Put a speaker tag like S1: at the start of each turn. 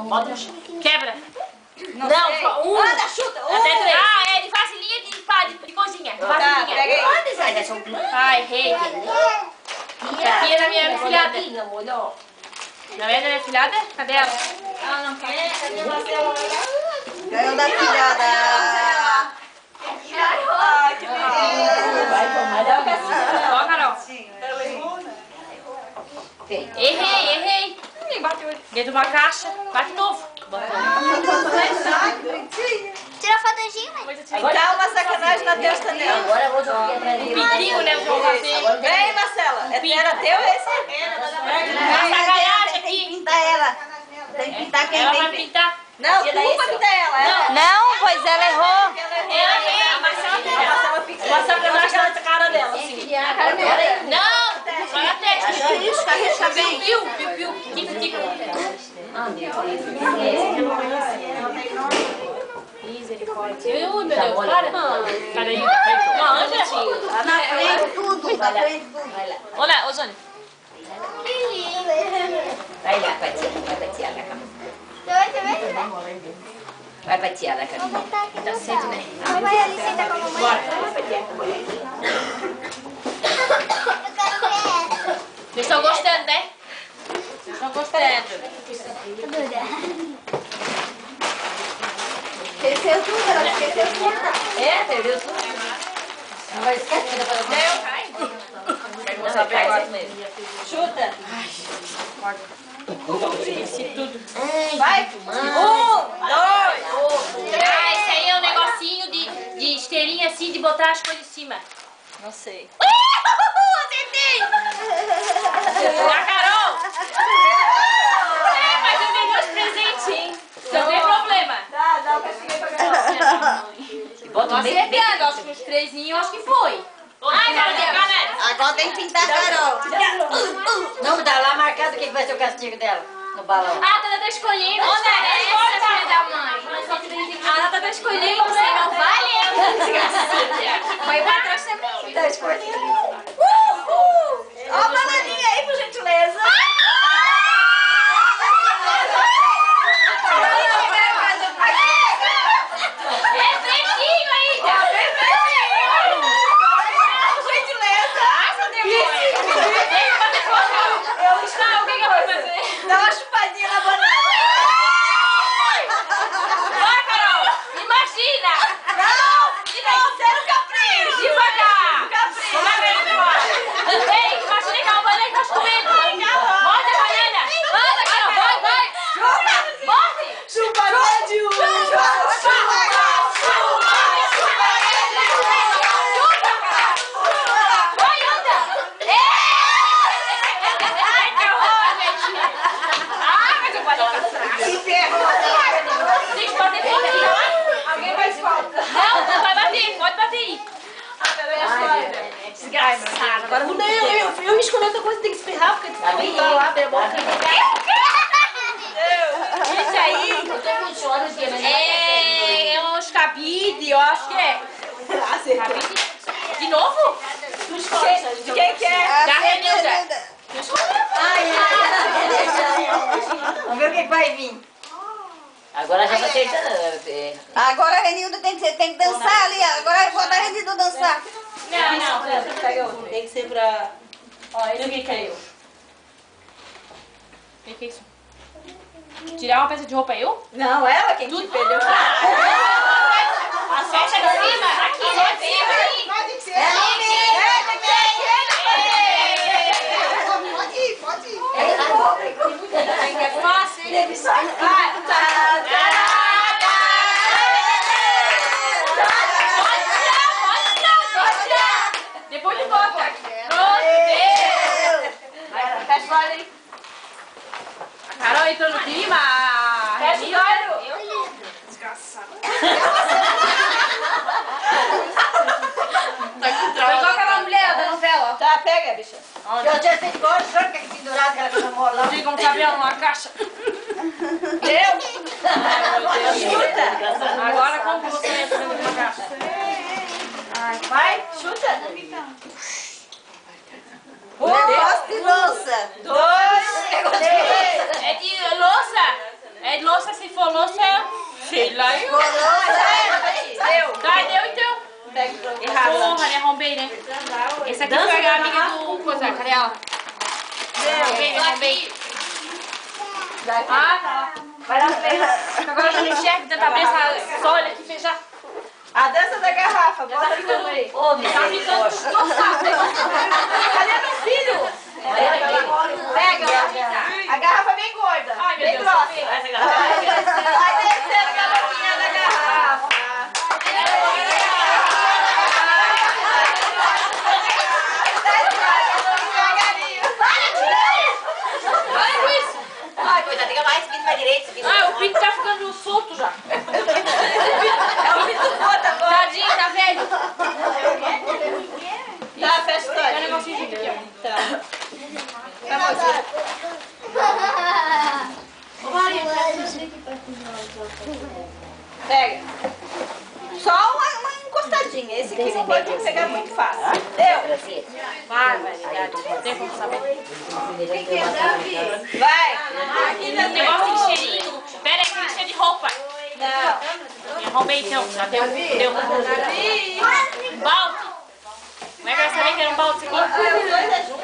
S1: Bota no chão. Quebra.
S2: Não,
S1: um.
S2: Anda, chuta.
S1: Até 3. Ah, é de vasilhinha de cozinha. De vasilhinha.
S2: Pega aí.
S1: Ai, errei. Pia da minha filhada. Não é da minha filhada? Cadê ela?
S2: Ela não quer.
S3: Ganhou da filhada.
S2: Ai, que beleza.
S1: Ó, Carol. Errei. Dentro de uma caixa. Bate novo.
S4: Tira a fotozinha, mãe.
S2: Dá uma sacanagem na testa dela.
S1: Agora eu vou jogar pra ele. Pintinho, né? Vou fazer.
S2: Vem, Marcela. Era teu esse?
S1: Essa sacanagem aqui.
S3: Tem que pintar ela. Tem que pintar quem
S1: Ela
S3: tem
S1: vai
S3: que
S1: pintar.
S2: Não, tu vai pintar ela.
S3: Não, pois ela errou.
S1: Ela errei. A Marcela pintou. Marcela pintou a cara dela, assim. Não, só na testa.
S3: Isso, tá bem.
S1: Piu. Tico. Misericórdia. Meu Deus, para. Peraí. Não, Ângela.
S3: Na frente tudo. Na frente tudo.
S1: Olha, ô Zônia.
S5: Vai lá, vai tia da cama. Vai pra tia da cama.
S1: Tá certo, né?
S4: Vai ali, senta com a mamãe.
S1: Bora.
S4: Eu quero ver essa.
S1: Vocês estão gostando, né? Vocês estão gostando.
S3: Esqueceu tudo, ela esqueceu tudo.
S5: Perdeu tudo. Não vai esquecer da para
S1: Essa pegada.
S2: Chuta.
S1: Esqueci tudo.
S2: Vai. 1, 2.
S1: Ah, esse aí é um negocinho de esteirinha assim, de botar as coisas em cima.
S2: Não sei.
S1: Acertei! A Carol! Mas eu ganhei dois presentes, hein? Não tem problema.
S2: Dá o castigo pra Carol.
S1: Tô acertando, acho que os trezinhos, acho que foi. Ai, galera!
S3: Agora tem que pintar a Carol.
S5: Não, tá lá marcado o que vai ser o castigo dela no balão.
S1: Ah, tá escolhendo. Ô, Né, essa filha da mãe. Ah, tá escolhendo, você não vale. Foi pra trás também.
S5: Tá escolhendo.
S2: Ó a bananinha aí, por gentileza.
S1: É pretinho ainda.
S2: Por gentileza.
S1: O que eu vou fazer?
S2: Dá uma chupadinha na banana.
S1: Vai, Carol. Imagina.
S2: Não, zero capricho.
S1: Devagar.
S2: Capricho.
S1: Ei, imagina que é uma banana que tá comendo. Morde a banana. Anda, Carol. Vai. Morde.
S2: Chupa, médio.
S1: Vai, anda. Ai, que horror, gente. Ah, mas eu falei pra trás.
S2: Que ferro.
S1: Tem que bater pouquinho, né?
S2: Alguém faz falta.
S1: Não vai bater. Pode bater aí.
S2: Desgraçado. Agora não eu me escolhi outra coisa, tem que espirrar, porque tu
S5: Tá bem.
S2: tá lá, abre a boca.
S1: Isso aí
S5: Eu tô com sono, tia, mas
S1: é uns cabide, eu acho que é. Cabide? De novo?
S2: Quem que é?
S1: Da Renilda.
S5: vamos ver o que vai vir. Agora já tá acertando.
S3: Agora a Renilda tem que dançar ali. Agora eu vou dar a Renilda dançar.
S1: Não.
S2: Tem que ser pra...
S1: Ó, esse aqui caiu. O que é isso? Tirar uma peça de roupa eu?
S2: Não, ela quem que perdeu.
S1: A fecha de cima. Aqui, de cima.
S3: Pode ser. Pode ir.
S1: É fácil, hein? Pode tirar. Depois de bota. Pronto, vai, fecha o olho aí. A Carol entrou no clima. Fecha o olho. Desgraçado. Foi igual aquela mulher da novela.
S2: Tá, pega, bicha.
S5: Eu tinha feito igual o senhor que é pendurado, que ela fica molando.
S1: Diga como cabelo numa caixa.
S2: Deu?
S1: Chuta. Agora como que você entra dentro de uma caixa?
S2: Vai, chuta.
S3: Negócio de louça.
S2: 2, 3.
S1: É de louça? É louça, se for louça, sei lá.
S2: Deu.
S1: Deu então. Errado. Porra, né? Arrombei, né? Esse aqui foi a amiga do coisa. Cadê ela? Arrombei. Ah, tá.
S2: Vai lá, fez.
S1: Agora eu já não enxergo, tentar pensar. Só olha aqui, fechar.
S2: A dança da garrafa, bota
S1: Tá
S2: aí também.
S1: ficando. Tá ficando destroçado.
S2: Cadê meu filho? Pega. A garrafa bem gorda.
S1: Ai, meu
S2: bem
S1: Deus.
S2: grossa.
S5: Essa garrafa.
S2: Vai descendo na boquinha da garrafa.
S1: Olha com isso.
S5: Ai, coitada, tem que mais seguindo pra direita, seguindo.
S1: Ah, o pinto tá ficando solto já.
S2: É o filho do Bota agora.
S1: Tadinho, tá velho.
S2: Tá, fecha o
S1: É um
S2: olho.
S1: negocinho junto aqui, ó.
S2: Tá. Pega. Só uma encostadinha. Esse aqui não pode pegar muito fácil. Deu?
S1: Vai, ligar. Tem como saber.
S2: Vai.
S1: Negócio de cheirinho. Pera aí, que cheio de roupa.
S2: Não.
S1: Me arrombei então. Já deu. Deu. Um balde. Como é que vai saber que era um balde isso aqui?
S2: Os dois é junto.